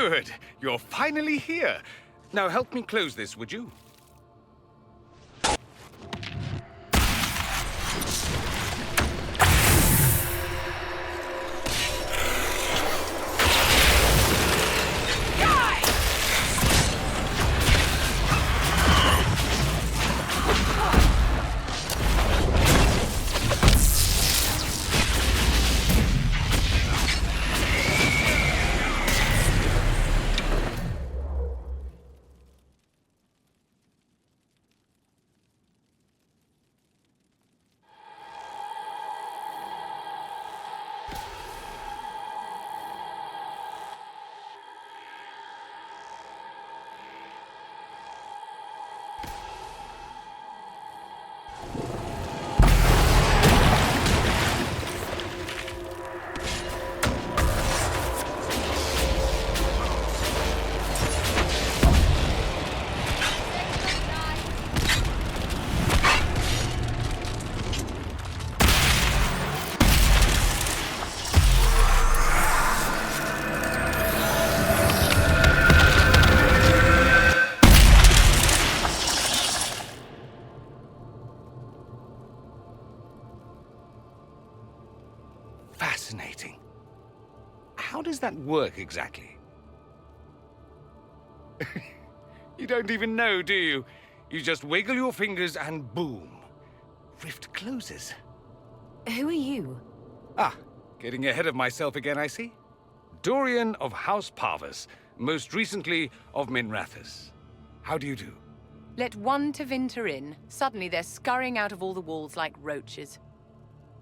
Good. You're finally here. Now help me close this, would you? Fascinating. How does that work exactly? You don't even know, do you? You just wiggle your fingers and boom. Rift closes. Who are you? Ah, getting ahead of myself again, I see. Dorian of House Parvus, most recently of Minrathous. How do you do? Let one Tevinter in. Suddenly they're scurrying out of all the walls like roaches.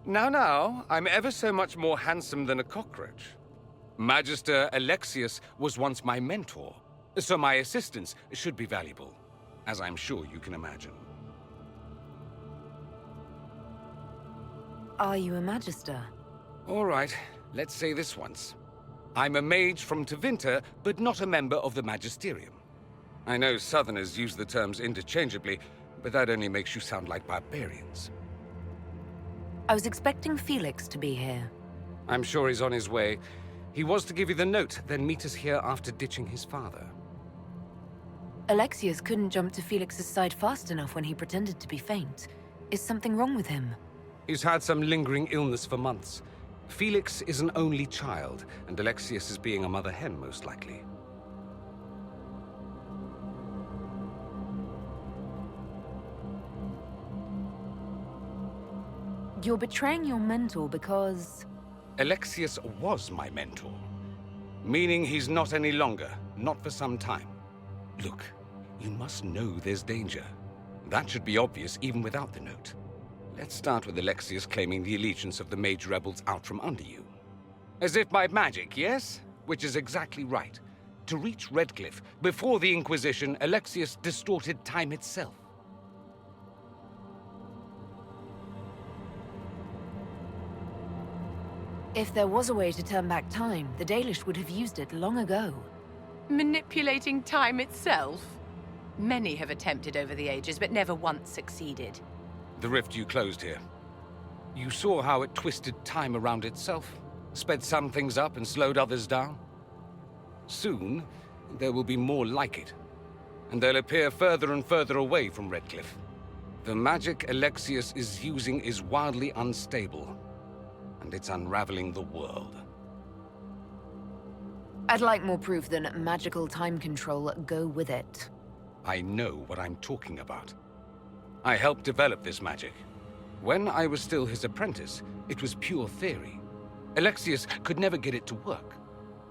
Now, I'm ever so much more handsome than a cockroach. Magister Alexius was once my mentor, so my assistance should be valuable, as I'm sure you can imagine. Are you a Magister? All right, let's say this once. I'm a mage from Tevinter, but not a member of the Magisterium. I know Southerners use the terms interchangeably, but that only makes you sound like barbarians. I was expecting Felix to be here. I'm sure he's on his way. He was to give you the note, then meet us here after ditching his father. Alexius couldn't jump to Felix's side fast enough when he pretended to be faint. Is something wrong with him? He's had some lingering illness for months. Felix is an only child, and Alexius is being a mother hen, most likely. You're betraying your mentor because... Alexius was my mentor. Meaning he's not any longer, not for some time. Look, you must know there's danger. That should be obvious even without the note. Let's start with Alexius claiming the allegiance of the mage rebels out from under you. As if by magic, yes? Which is exactly right. To reach Redcliffe, before the Inquisition, Alexius distorted time itself. If there was a way to turn back time, the Dalish would have used it long ago. Manipulating time itself? Many have attempted over the ages, but never once succeeded. The rift you closed here. You saw how it twisted time around itself, sped some things up and slowed others down. Soon, there will be more like it, and they'll appear further and further away from Redcliffe. The magic Alexius is using is wildly unstable, and it's unraveling the world. I'd like more proof than magical time control go with it. I know what I'm talking about. I helped develop this magic. When I was still his apprentice, it was pure theory. Alexius could never get it to work.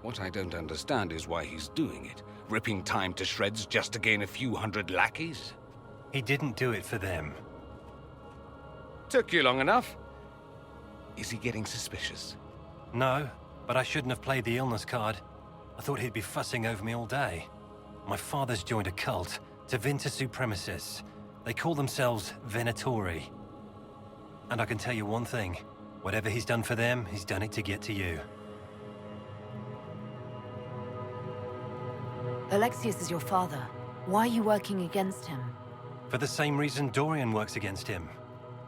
What I don't understand is why he's doing it, ripping time to shreds just to gain a few hundred lackeys. He didn't do it for them. Took you long enough. Is he getting suspicious? No, but I shouldn't have played the illness card. I thought he'd be fussing over me all day. My father's joined a cult, Tevinter Supremacists. They call themselves Venatori. And I can tell you one thing. Whatever he's done for them, he's done it to get to you. Alexius is your father. Why are you working against him? For the same reason Dorian works against him.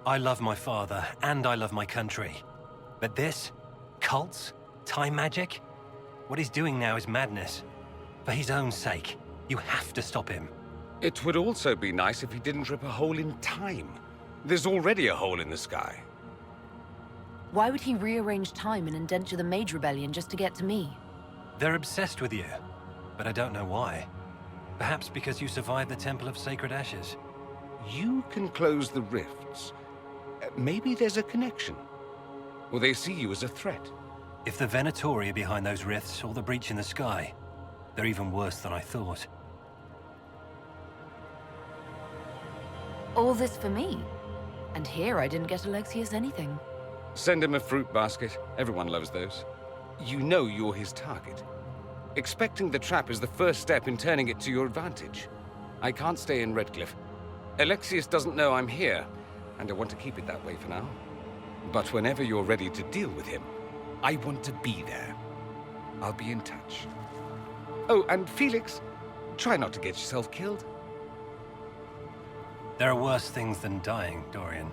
I love my father, and I love my country. But this? Cults? Time magic? What he's doing now is madness. For his own sake, you have to stop him. It would also be nice if he didn't rip a hole in time. There's already a hole in the sky. Why would he rearrange time and indenture the Mage Rebellion just to get to me? They're obsessed with you, but I don't know why. Perhaps because you survived the Temple of Sacred Ashes. You can close the rifts. Maybe there's a connection. Or they see you as a threat. If the Venatori are behind those rifts or the breach in the sky, they're even worse than I thought. All this for me. And here I didn't get Alexius anything. Send him a fruit basket. Everyone loves those. You know you're his target. Expecting the trap is the first step in turning it to your advantage. I can't stay in Redcliffe. Alexius doesn't know I'm here, and I want to keep it that way for now. But whenever you're ready to deal with him, I want to be there. I'll be in touch. Oh, and Felix, try not to get yourself killed. There are worse things than dying, Dorian.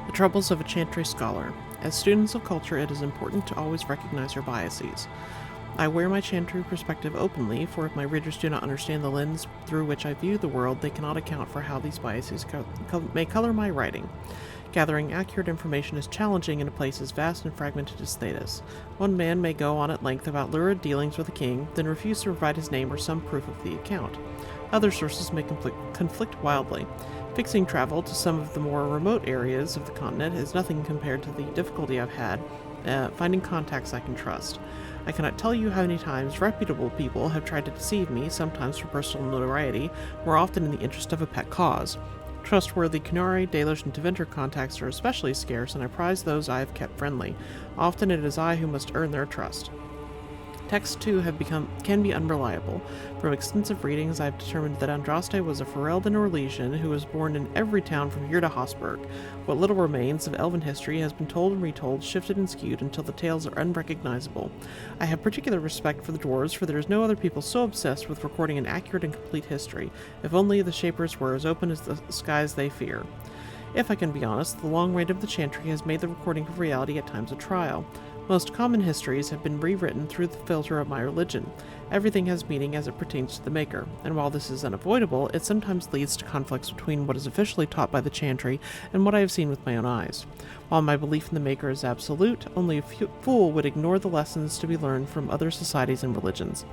The troubles of a Chantry scholar. As students of culture, it is important to always recognize your biases. I wear my Chantry perspective openly, for if my readers do not understand the lens through which I view the world, they cannot account for how these biases may color my writing. Gathering accurate information is challenging in a place as vast and fragmented as Thedas. One man may go on at length about lurid dealings with the king, then refuse to provide his name or some proof of the account. Other sources may conflict wildly. Fixing travel to some of the more remote areas of the continent is nothing compared to the difficulty I've had finding contacts I can trust. I cannot tell you how many times reputable people have tried to deceive me, sometimes for personal notoriety, more often in the interest of a pet cause. Trustworthy Qunari, Dalish, and Tevinter contacts are especially scarce, and I prize those I have kept friendly. Often it is I who must earn their trust. Texts, too, can be unreliable. From extensive readings, I have determined that Andraste was a Ferelden or Orlesian who was born in every town from here to Hosberg. What little remains of elven history has been told and retold, shifted and skewed until the tales are unrecognizable. I have particular respect for the dwarves, for there is no other people so obsessed with recording an accurate and complete history. If only the Shapers were as open as the skies they fear. If I can be honest, the long reign of the Chantry has made the recording of reality at times a trial. Most common histories have been rewritten through the filter of my religion. Everything has meaning as it pertains to the Maker, and while this is unavoidable, it sometimes leads to conflicts between what is officially taught by the Chantry and what I have seen with my own eyes. While my belief in the Maker is absolute, only a fool would ignore the lessons to be learned from other societies and religions.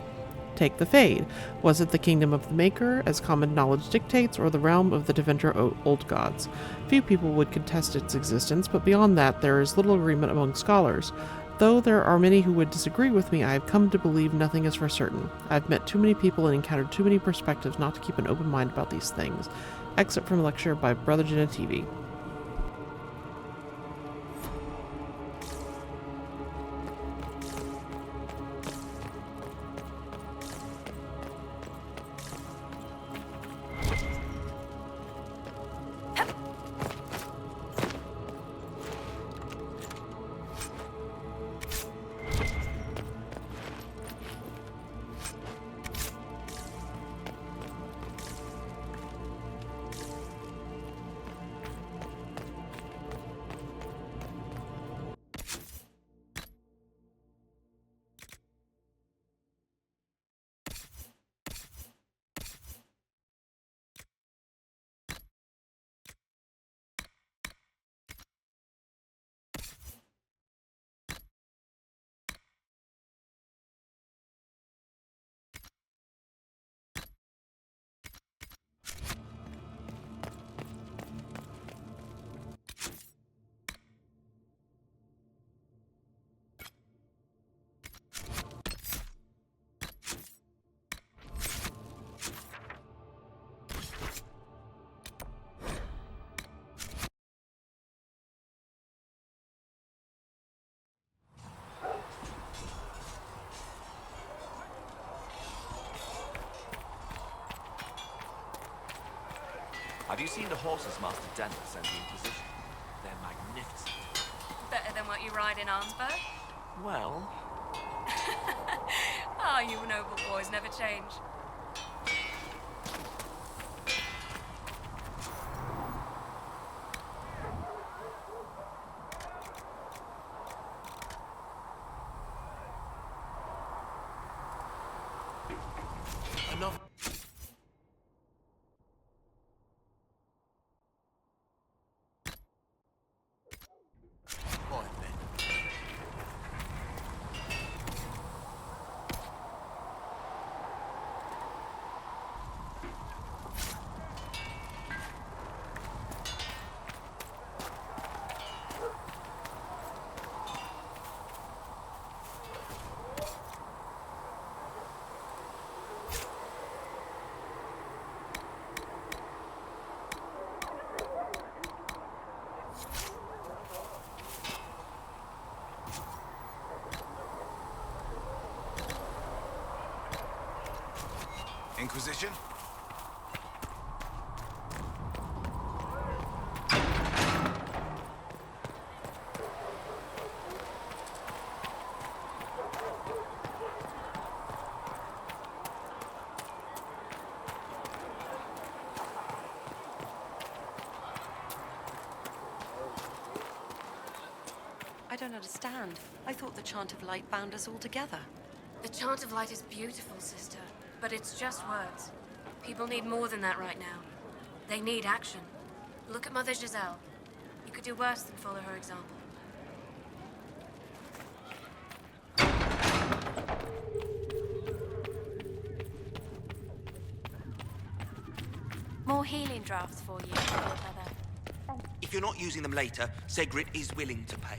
Take the Fade. Was it the kingdom of the Maker, as common knowledge dictates, or the realm of the Tevinter old gods? Few people would contest its existence, but beyond that there is little agreement among scholars. Though there are many who would disagree with me, I have come to believe nothing is for certain. I've met too many people and encountered too many perspectives not to keep an open mind about these things. Excerpt from a lecture by Brother Genetivi. Have you seen the horses Master Denver sent the Inquisition? They're magnificent. what you ride in Arnsberg? Well, Ah, you noble boys never change. enough. Right then. Inquisition? I don't understand. I thought the Chant of Light bound us all together. The Chant of Light is beautiful, sister, but it's just words. People need more than that right now. They need action. Look at Mother Giselle. You could do worse than follow her example. More healing drafts for you, Mother. If you're not using them later, Segrit is willing to pay.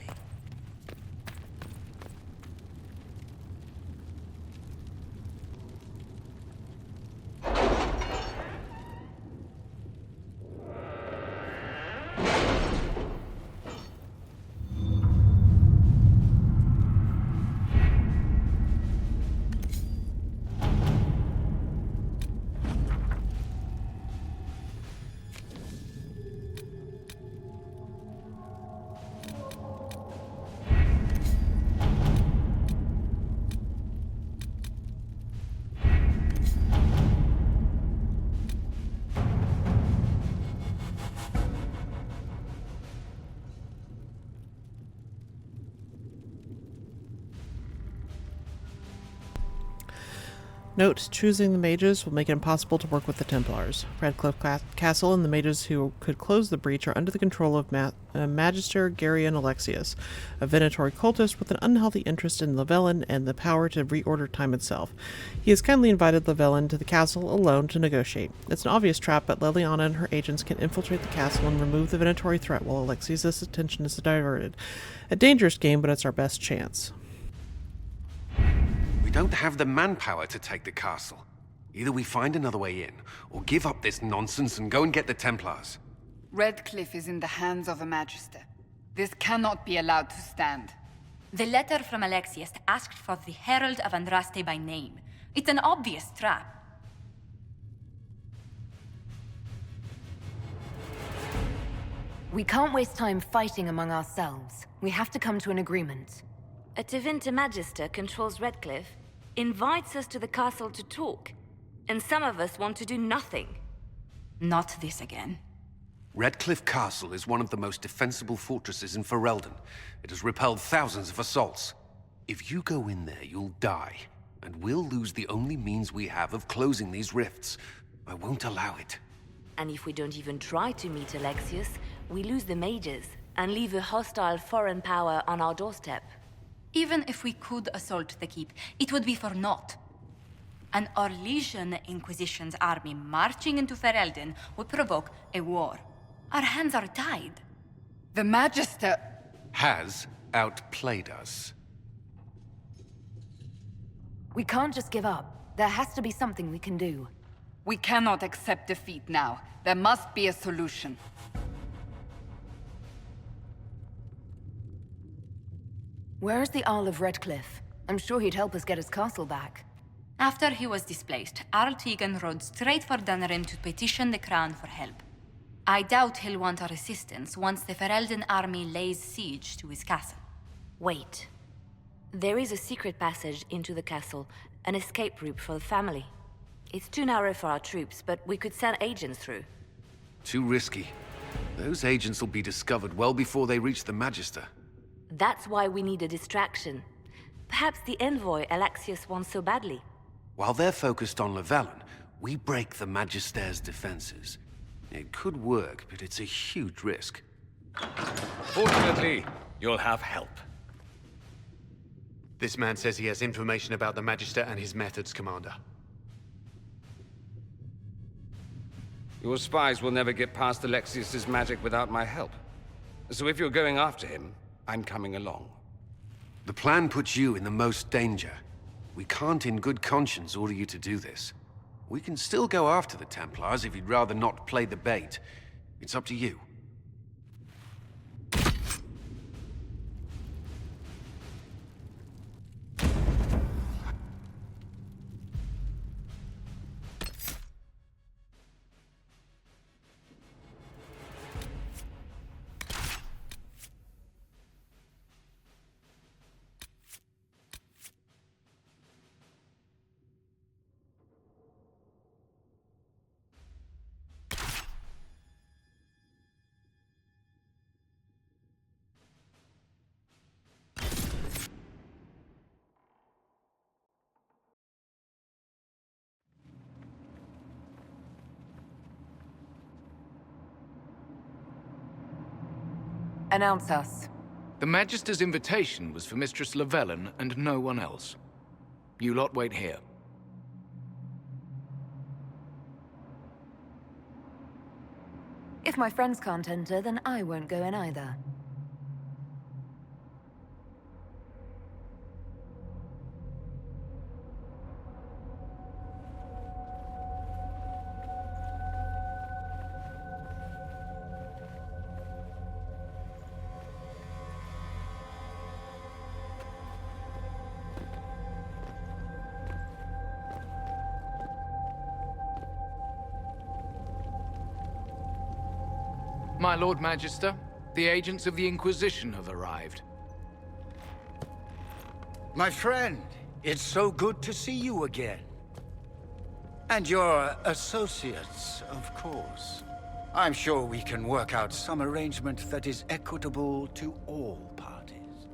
Note, choosing the mages will make it impossible to work with the Templars. Redcliffe Castle and the mages who could close the breach are under the control of Magister Garion Alexius, a Venatori cultist with an unhealthy interest in Llewellyn and the power to reorder time itself. He has kindly invited Llewellyn to the castle alone to negotiate. It's an obvious trap, but Leliana and her agents can infiltrate the castle and remove the Venatori threat while Alexius' attention is diverted. A dangerous game, but it's our best chance. We don't have the manpower to take the castle. Either we find another way in, or give up this nonsense and go and get the Templars. Redcliffe is in the hands of a Magister. This cannot be allowed to stand. The letter from Alexius asked for the Herald of Andraste by name. It's an obvious trap. We can't waste time fighting among ourselves. We have to come to an agreement. A Tevinter Magister controls Redcliffe, invites us to the castle to talk, and some of us want to do nothing. Not this again. Redcliffe Castle is one of the most defensible fortresses in Ferelden. It has repelled thousands of assaults. If you go in there, you'll die, and we'll lose the only means we have of closing these rifts. I won't allow it. And if we don't even try to meet Alexius, we lose the mages, and leave a hostile foreign power on our doorstep. Even if we could assault the keep, it would be for naught. An Orlesian Inquisition's army marching into Ferelden would provoke a war. Our hands are tied. The Magister... Has outplayed us. We can't just give up. There has to be something we can do. We cannot accept defeat now. There must be a solution. Where's the Earl of Redcliffe? I'm sure he'd help us get his castle back. After he was displaced, Arl Tegan rode straight for Dunrim to petition the Crown for help. I doubt he'll want our assistance once the Ferelden army lays siege to his castle. Wait. There is a secret passage into the castle, an escape route for the family. It's too narrow for our troops, but we could send agents through. Too risky. Those agents will be discovered well before they reach the Magister. That's why we need a distraction. Perhaps the envoy Alexius wants so badly. While they're focused on Leliana, we break the Magister's defenses. It could work, but it's a huge risk. Fortunately, you'll have help. This man says he has information about the Magister and his methods, Commander. Your spies will never get past Alexius's magic without my help. So if you're going after him, I'm coming along. The plan puts you in the most danger. We can't in good conscience order you to do this. We can still go after the Templars if you'd rather not play the bait. It's up to you. Announce us. The Magister's invitation was for Mistress Leliana and no one else. You lot wait here. If my friends can't enter, then I won't go in either. My Lord Magister, the agents of the Inquisition have arrived. My friend, it's so good to see you again. And your associates, of course. I'm sure we can work out some arrangement that is equitable to all parties.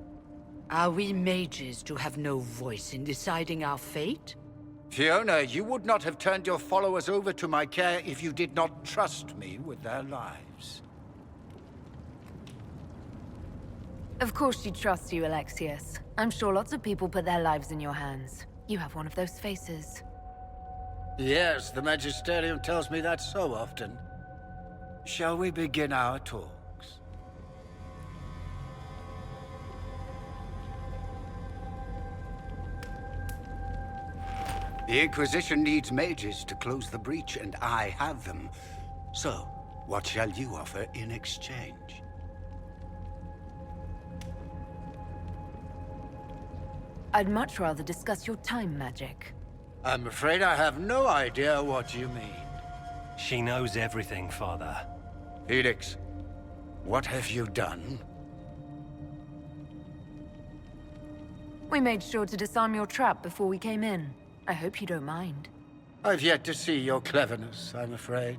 Are we mages to have no voice in deciding our fate? Fiona, you would not have turned your followers over to my care if you did not trust me with their lives. Of course she trusts you, Alexius. I'm sure lots of people put their lives in your hands. You have one of those faces. Yes, the Magisterium tells me that so often. Shall we begin our talks? The Inquisition needs mages to close the breach, and I have them. So, what shall you offer in exchange? I'd much rather discuss your time magic. I'm afraid I have no idea what you mean. She knows everything, Father. Felix, what have you done? We made sure to disarm your trap before we came in. I hope you don't mind. I've yet to see your cleverness, I'm afraid.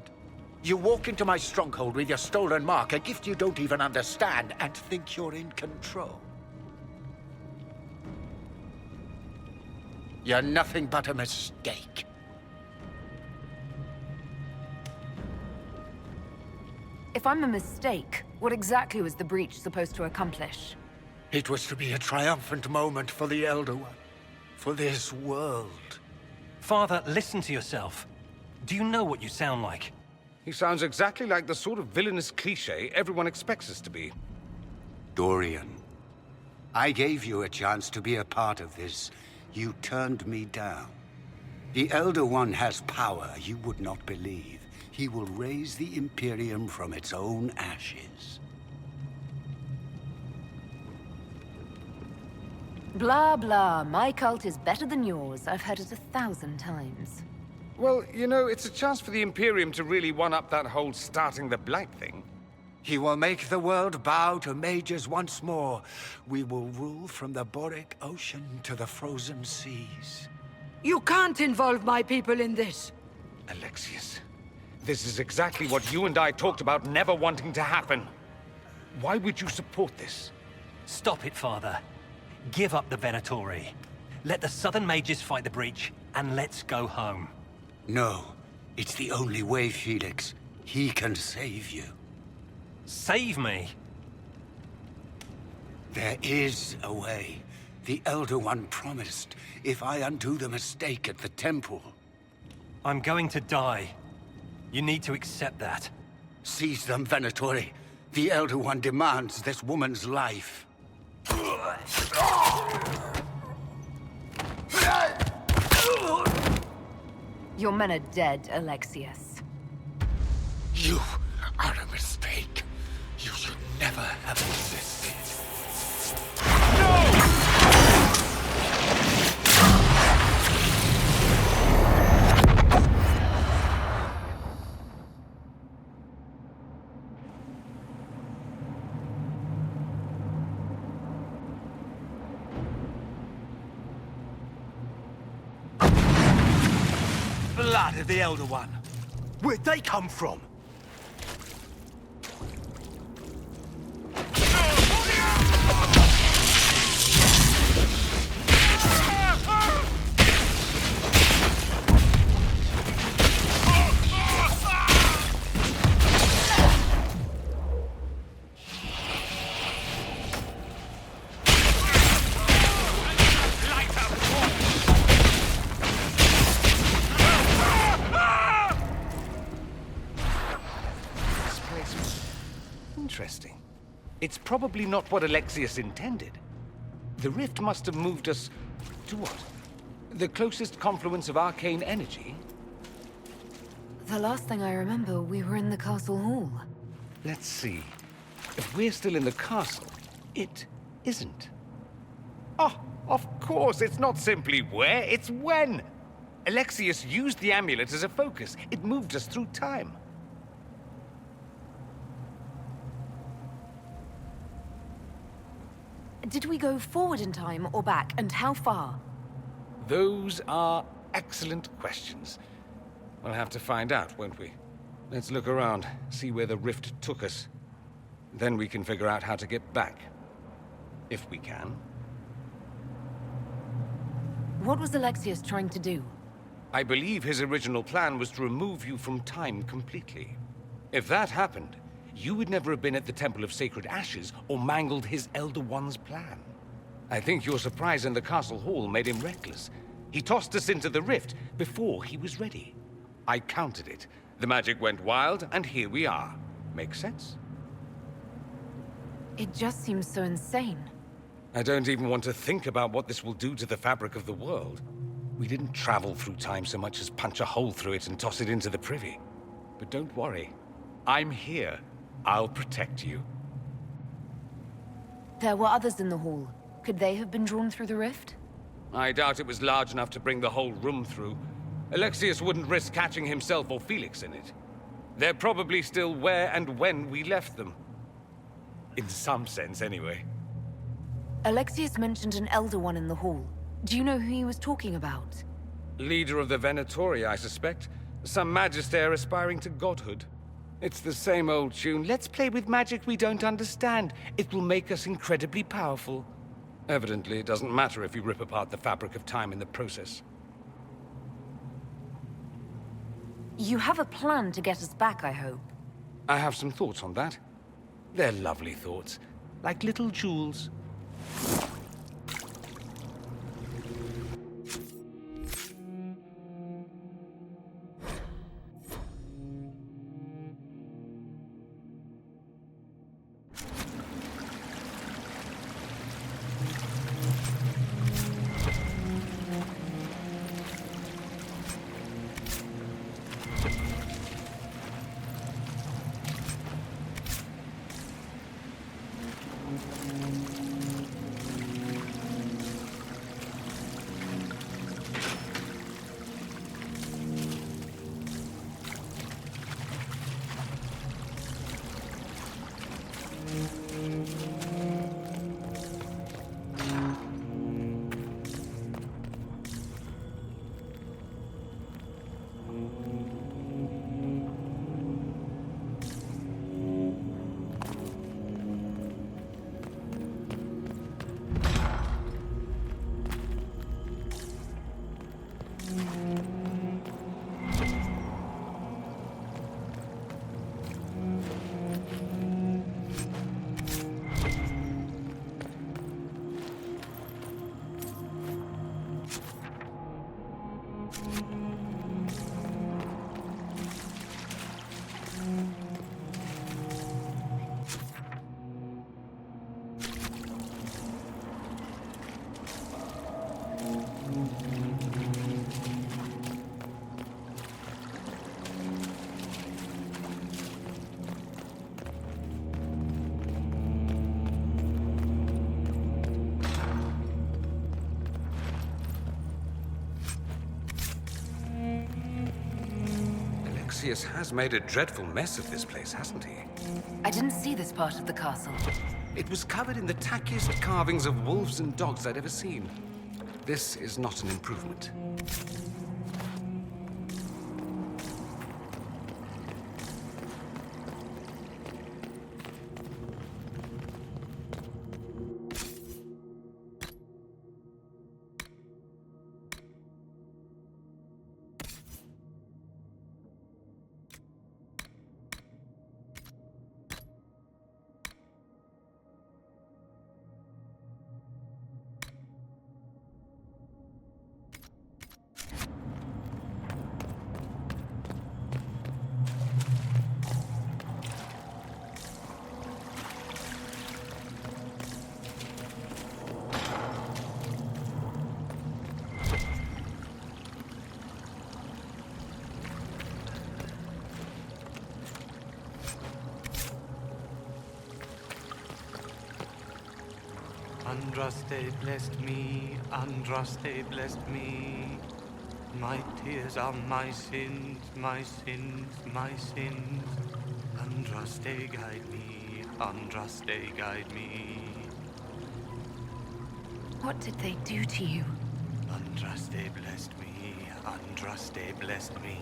You walk into my stronghold with your stolen mark, a gift you don't even understand, and think you're in control. You're nothing but a mistake. If I'm a mistake, what exactly was the breach supposed to accomplish? It was to be a triumphant moment for the Elder One. For this world. Father, listen to yourself. Do you know what you sound like? He sounds exactly like the sort of villainous cliché everyone expects us to be. Dorian, I gave you a chance to be a part of this. You turned me down. The Elder One has power you would not believe. He will raise the Imperium from its own ashes. Blah, blah. My cult is better than yours. I've heard it 1,000 times. Well, you know, it's a chance for the Imperium to really one-up that whole starting the Blight thing. He will make the world bow to mages once more. We will rule from the Boric Ocean to the frozen seas. You can't involve my people in this. Alexius, this is exactly what you and I talked about never wanting to happen. Why would you support this? Stop it, Father. Give up the Venatori. Let the Southern Mages fight the breach, and let's go home. No. It's the only way, Felix. He can save you. Save me? There is a way. The Elder One promised, if I undo the mistake at the temple. I'm going to die. You need to accept that. Seize them, Venatori. The Elder One demands this woman's life. Your men are dead, Alexius. You are a mistake. You should never have existed. Blood of the Elder One. Where'd they come from? Interesting. It's probably not what Alexius intended. The rift must have moved us to what? The closest confluence of arcane energy? The last thing I remember, we were in the castle hall. Let's see. If we're still in the castle, it isn't. Oh, of course, it's not simply where, it's when! Alexius used the amulet as a focus. It moved us through time. Did we go forward in time or back, and how far? Those are excellent questions. We'll have to find out, won't we? Let's look around, see where the rift took us. Then we can figure out how to get back. If we can. What was Alexius trying to do? I believe his original plan was to remove you from time completely. If that happened, you would never have been at the Temple of Sacred Ashes or mangled his Elder One's plan. I think your surprise in the castle hall made him reckless. He tossed us into the rift before he was ready. I countered it. The magic went wild, and here we are. Make sense? It just seems so insane. I don't even want to think about what this will do to the fabric of the world. We didn't travel through time so much as punch a hole through it and toss it into the privy. But don't worry. I'm here. I'll protect you. There were others in the hall. Could they have been drawn through the rift? I doubt it was large enough to bring the whole room through. Alexius wouldn't risk catching himself or Felix in it. They're probably still where and when we left them. In some sense, anyway. Alexius mentioned an Elder One in the hall. Do you know who he was talking about? Leader of the Venatori, I suspect. Some magister aspiring to godhood. It's the same old tune. Let's play with magic we don't understand. It will make us incredibly powerful. Evidently, it doesn't matter if you rip apart the fabric of time in the process. You have a plan to get us back, I hope. I have some thoughts on that. They're lovely thoughts, like little jewels. Alexius has made a dreadful mess of this place, hasn't he? I didn't see this part of the castle. It was covered in the tackiest carvings of wolves and dogs I'd ever seen. This is not an improvement. Andraste blessed me, Andraste blessed me. My tears are my sins, my sins, my sins. Andraste guide me, Andraste guide me. What did they do to you? Andraste blessed me, Andraste blessed me.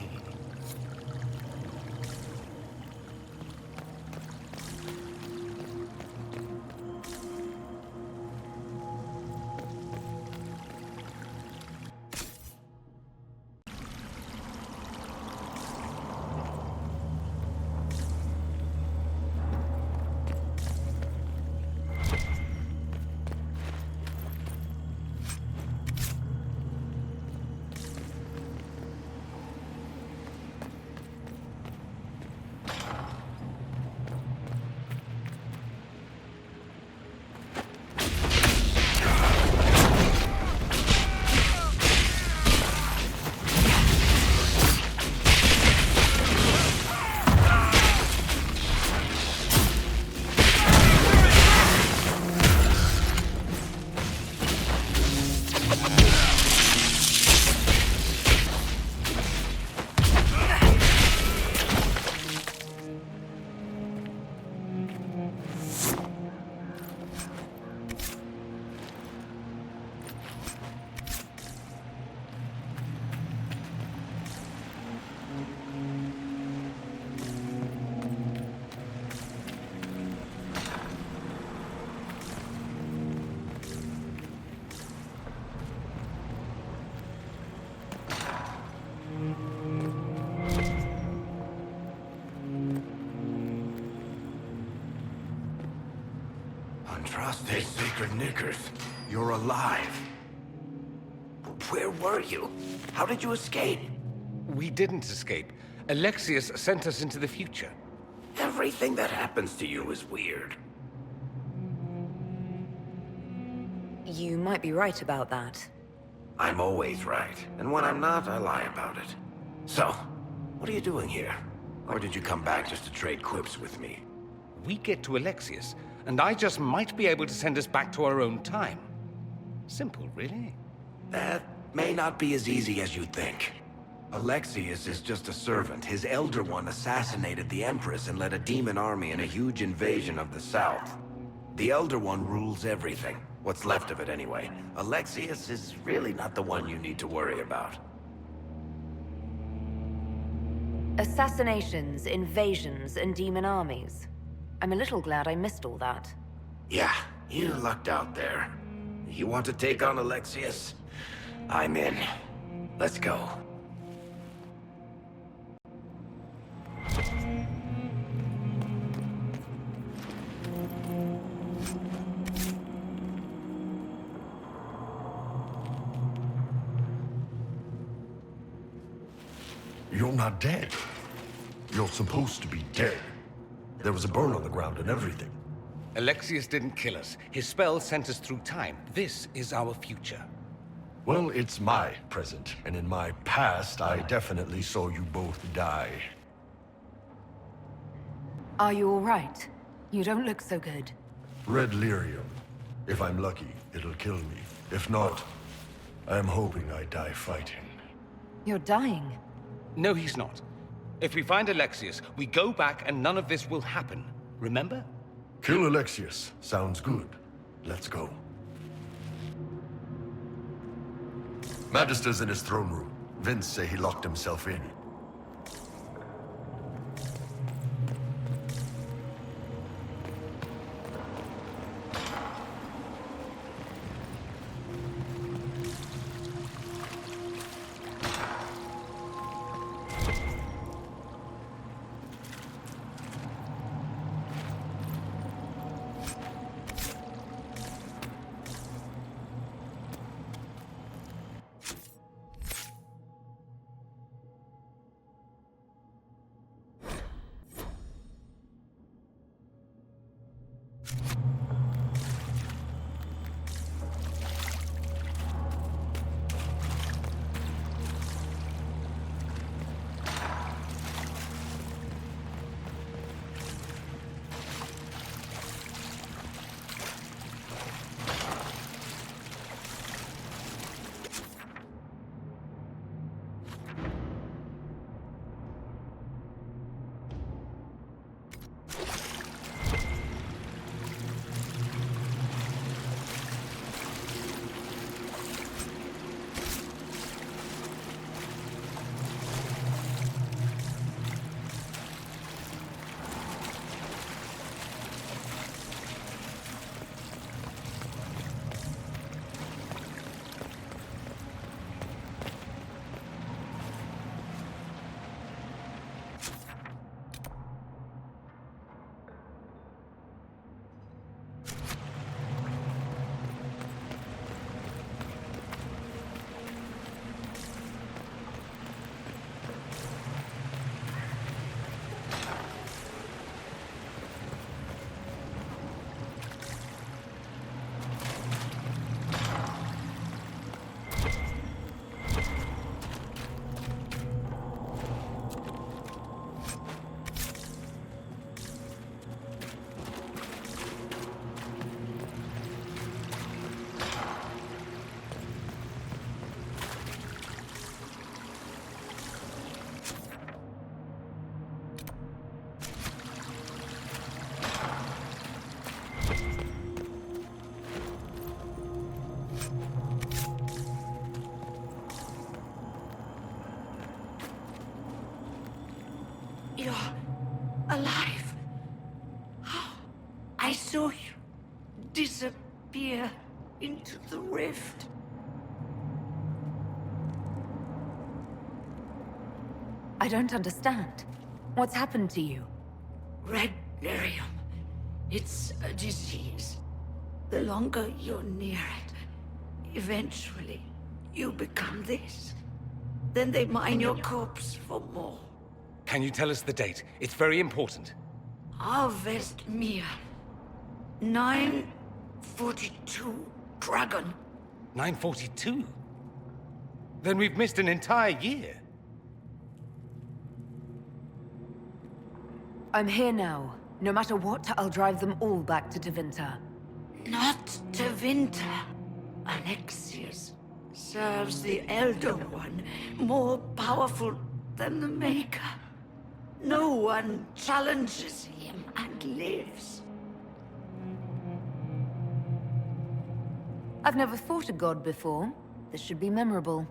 Andraste sacred knickers, you're alive. Where were you? How did you escape? We didn't escape. Alexius sent us into the future. Everything that happens to you is weird. You might be right about that. I'm always right, and when I'm not, I lie about it. So, what are you doing here? Or did you come back just to trade quips with me? We get to Alexius, and I just might be able to send us back to our own time. Simple, really. That may not be as easy as you think. Alexius is just a servant. His Elder One assassinated the Empress and led a demon army in a huge invasion of the South. The Elder One rules everything. What's left of it, anyway. Alexius is really not the one you need to worry about. Assassinations, invasions, and demon armies. I'm a little glad I missed all that. Yeah, you lucked out there. You want to take on Alexius? I'm in. Let's go. You're not dead. You're supposed to be dead. There was a burn on the ground and everything. Alexius didn't kill us. His spell sent us through time. This is our future. Well, it's my present, and in my past, I definitely saw you both die. Are you all right? You don't look so good. Red lyrium. If I'm lucky, it'll kill me. If not, I'm hoping I die fighting. You're dying. No, he's not. If we find Alexius, we go back and none of this will happen. Remember? Kill Alexius. Sounds good. Let's go. Magister's in his throne room. Vince say he locked himself in. You're alive. I saw you disappear into the rift. I don't understand. What's happened to you? Red lyrium. It's a disease. The longer you're near it, eventually you become this. Then they mine your corpse for more. Can you tell us the date? It's very important. Harvest Mia. 942 Dragon. 942? Then we've missed an entire year. I'm here now. No matter what, I'll drive them all back to Tevinter. Not Tevinter. Alexius serves the Elder One, more powerful than the Maker. No one challenges him and lives. I've never fought a god before. This should be memorable.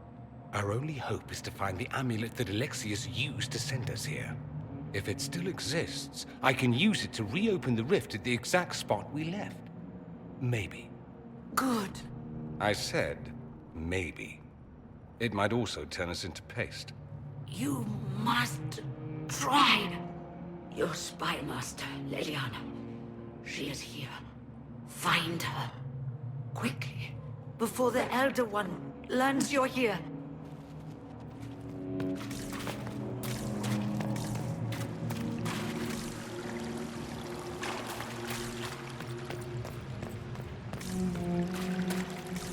Our only hope is to find the amulet that Alexius used to send us here. If it still exists, I can use it to reopen the rift at the exact spot we left. Maybe. Good. I said, maybe. It might also turn us into paste. You must try. Your spy master, Leliana. She is here. Find her. Quickly. Before the Elder One learns you're here.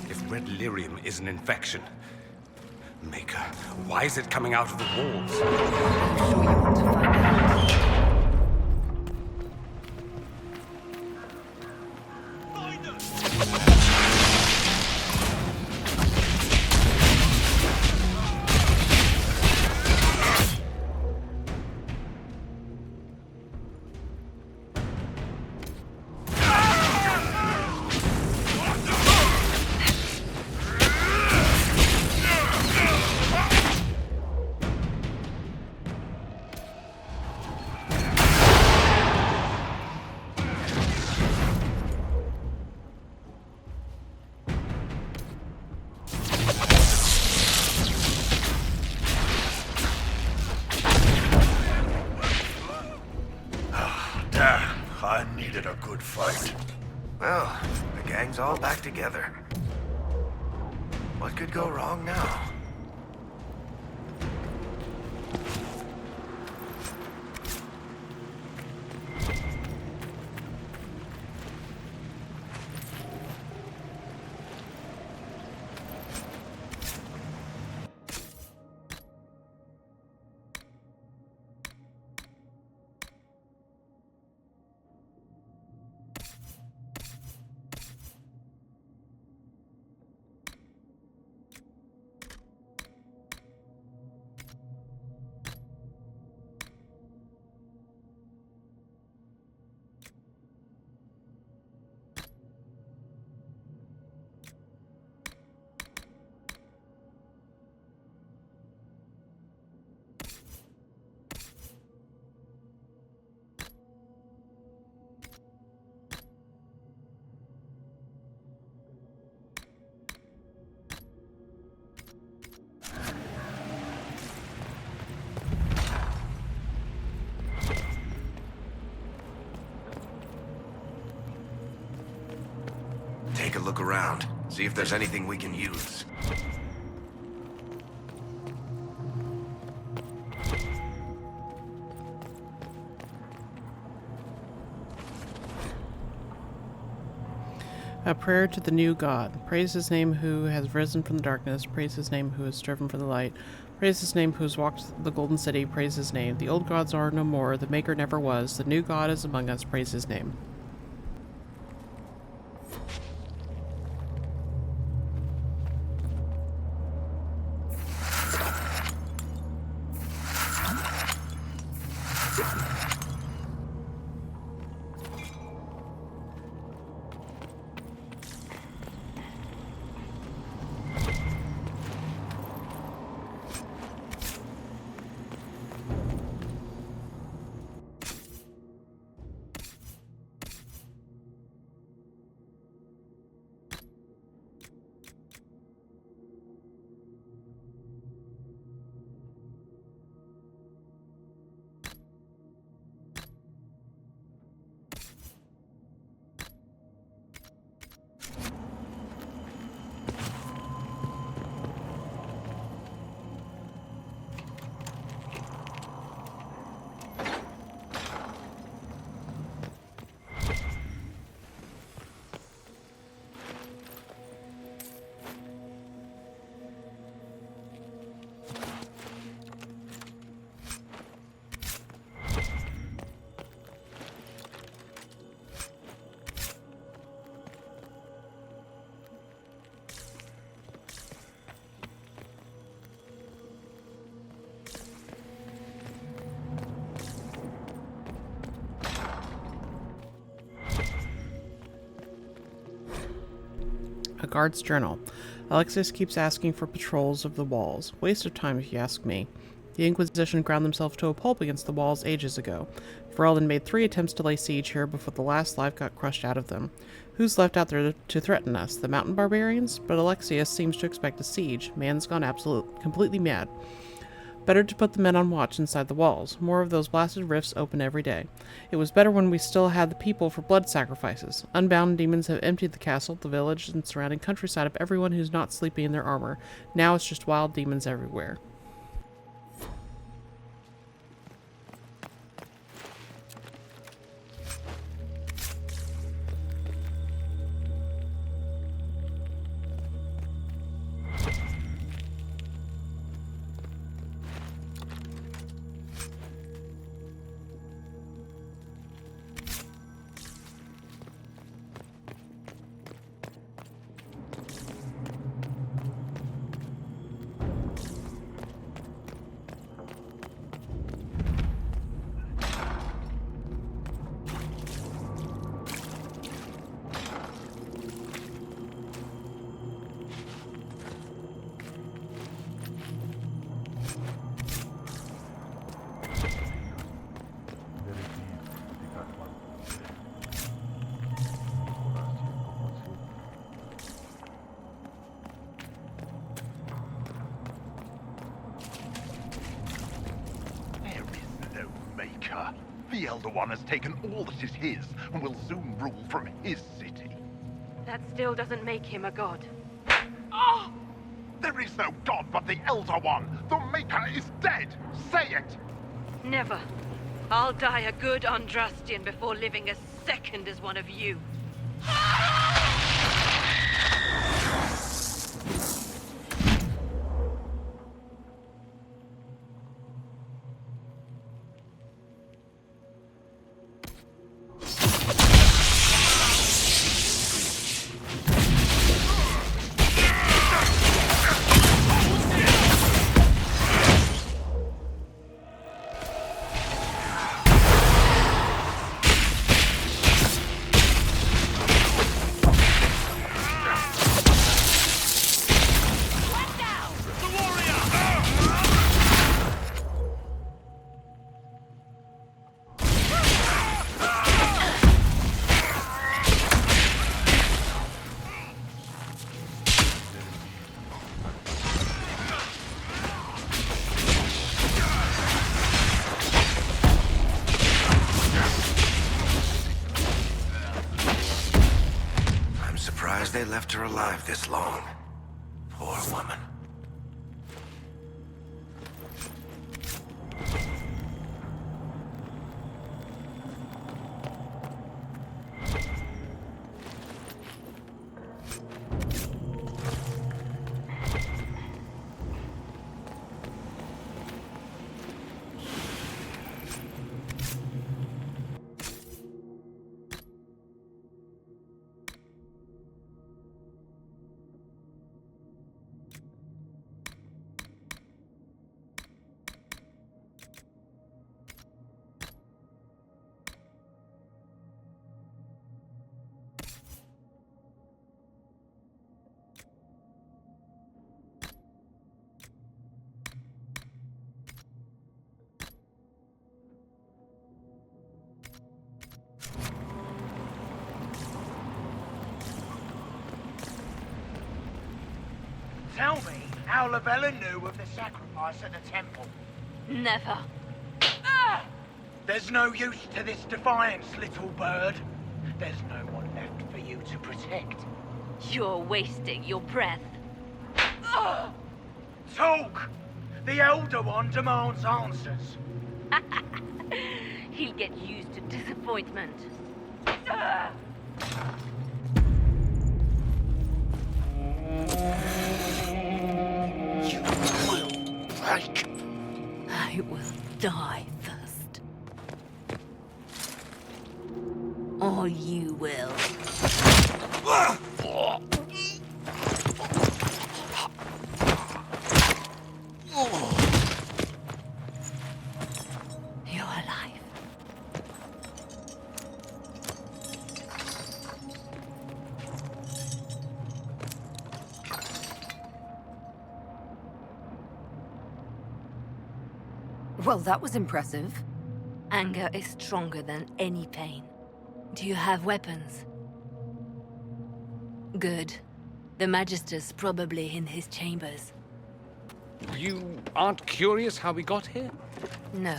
If red lyrium is an infection, Maker, why is it coming out of the walls? I'm sure you want to find out. good fight. Well, the gang's all back together. What could go wrong now? Take a look around. See if there's anything we can use. A prayer to the new God. Praise his name who has risen from the darkness. Praise his name who has striven from the light. Praise his name who has walked the golden city. Praise his name. The old gods are no more. The maker never was. The new God is among us. Praise his name. A guard's journal. Alexius keeps asking for patrols of the walls. Waste of time if you ask me. The Inquisition ground themselves to a pulp against the walls ages ago. Ferelden made 3 attempts to lay siege here before the last life got crushed out of them. Who's left out there to threaten us? The mountain barbarians? But Alexius seems to expect a siege. Man's gone completely mad. Better to put the men on watch inside the walls. More of those blasted rifts open every day. It was better when we still had the people for blood sacrifices. Unbound demons have emptied the castle, the village, and surrounding countryside of everyone who's not sleeping in their armor. Now it's just wild demons everywhere. The Elder One has taken all that is his, and will soon rule from his city. That still doesn't make him a god. Ah! There is no god but the Elder One! The Maker is dead! Say it! Never. I'll die a good Andrastian before living a second as one of you. They left her alive this long. Poor woman. Tell me how Lavella knew of the sacrifice at the temple. Never. There's no use to this defiance, little bird. There's no one left for you to protect. You're wasting your breath. Talk! The Elder One demands answers. He'll get used to disappointment. You will break. I will die first. Or you will. You're alive. Well, that was impressive. Anger is stronger than any pain. Do you have weapons? Good. The Magister's probably in his chambers. You aren't curious how we got here? No.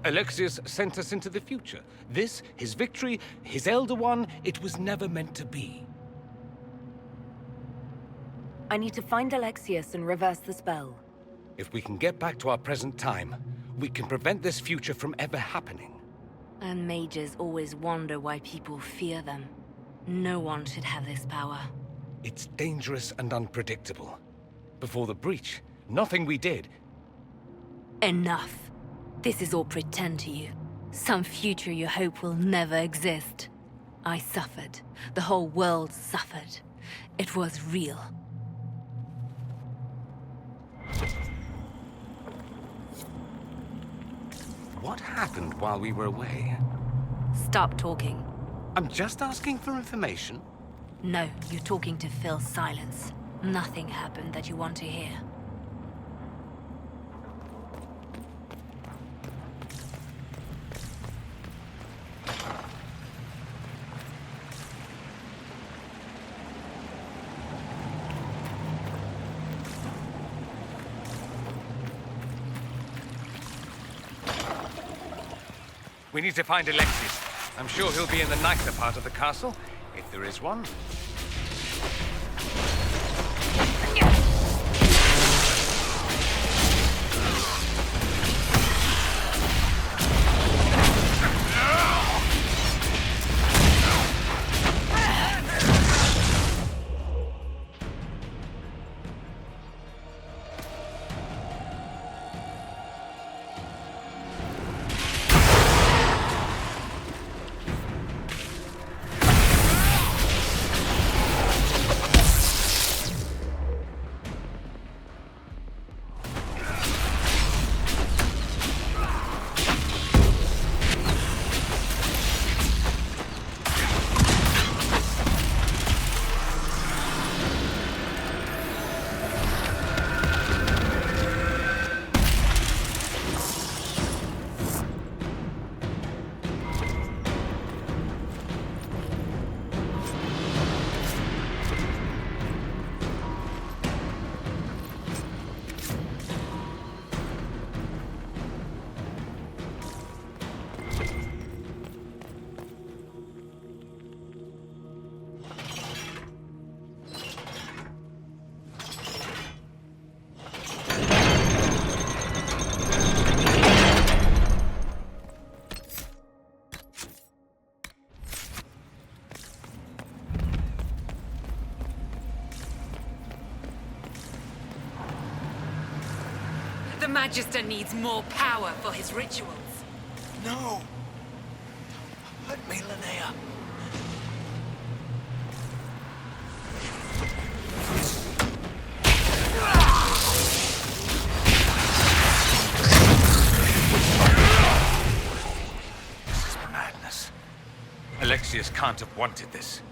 Alexius sent us into the future. This, his victory, his Elder One, it was never meant to be. I need to find Alexius and reverse the spell. If we can get back to our present time, we can prevent this future from ever happening. And mages always wonder why people fear them. No one should have this power. It's dangerous and unpredictable. Before the breach, nothing we did. Enough. This is all pretend to you. Some future you hope will never exist. I suffered. The whole world suffered. It was real. What happened while we were away? Stop talking. I'm just asking for information. No, you're talking to fill silence. Nothing happened that you want to hear. We need to find Alexius. I'm sure he'll be in the nicer part of the castle, if there is one. The Magister needs more power for his rituals. No! Let me, Linnea. This is madness. Alexius can't have wanted this.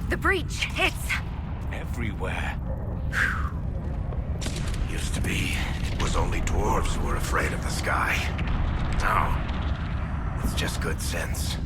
The breach, it's... Everywhere. Used to be, it was only dwarves who were afraid of the sky. Now, it's just good sense.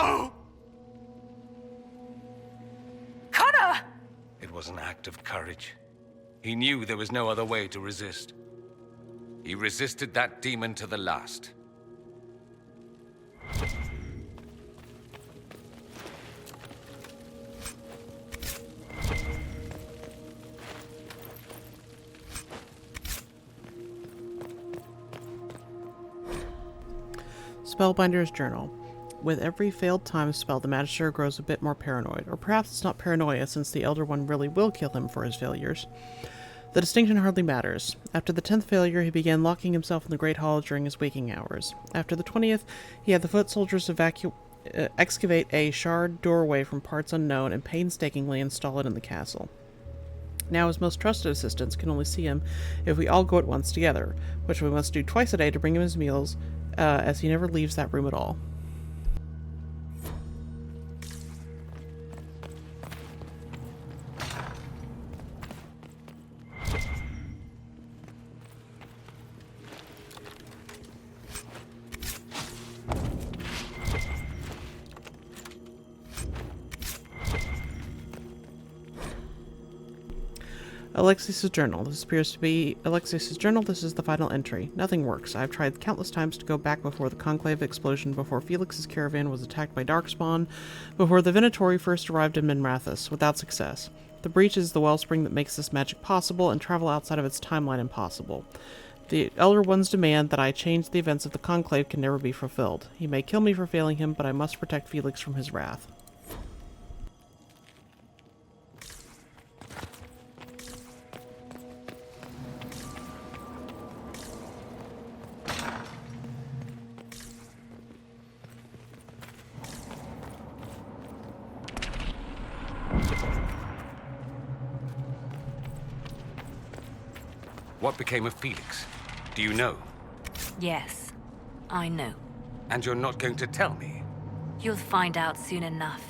No! Connor! It was an act of courage. He knew there was no other way to resist. He resisted that demon to the last. Spellbinder's Journal. With every failed time spell, the Magister grows a bit more paranoid. Or perhaps it's not paranoia, since the Elder One really will kill him for his failures. The distinction hardly matters. After the 10th failure, he began locking himself in the Great Hall during his waking hours. After the 20th, he had the foot soldiers excavate a shard doorway from parts unknown and painstakingly install it in the castle. Now his most trusted assistants can only see him if we all go at once together, which we must do twice a day to bring him his meals, as he never leaves that room at all. Alexius's journal. This appears to be Alexius's journal. This is the final entry. Nothing works. I've tried countless times to go back before the Conclave explosion, before Felix's caravan was attacked by Darkspawn, before the Venatori first arrived in Minrathous, without success. The breach is the wellspring that makes this magic possible, and travel outside of its timeline impossible. The Elder One's demand that I change the events of the Conclave can never be fulfilled. He may kill me for failing him, but I must protect Felix from his wrath. What became of Felix? Do you know? Yes, I know. And you're not going to tell me? You'll find out soon enough.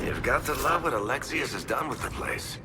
You've got to love what Alexius has done with the place.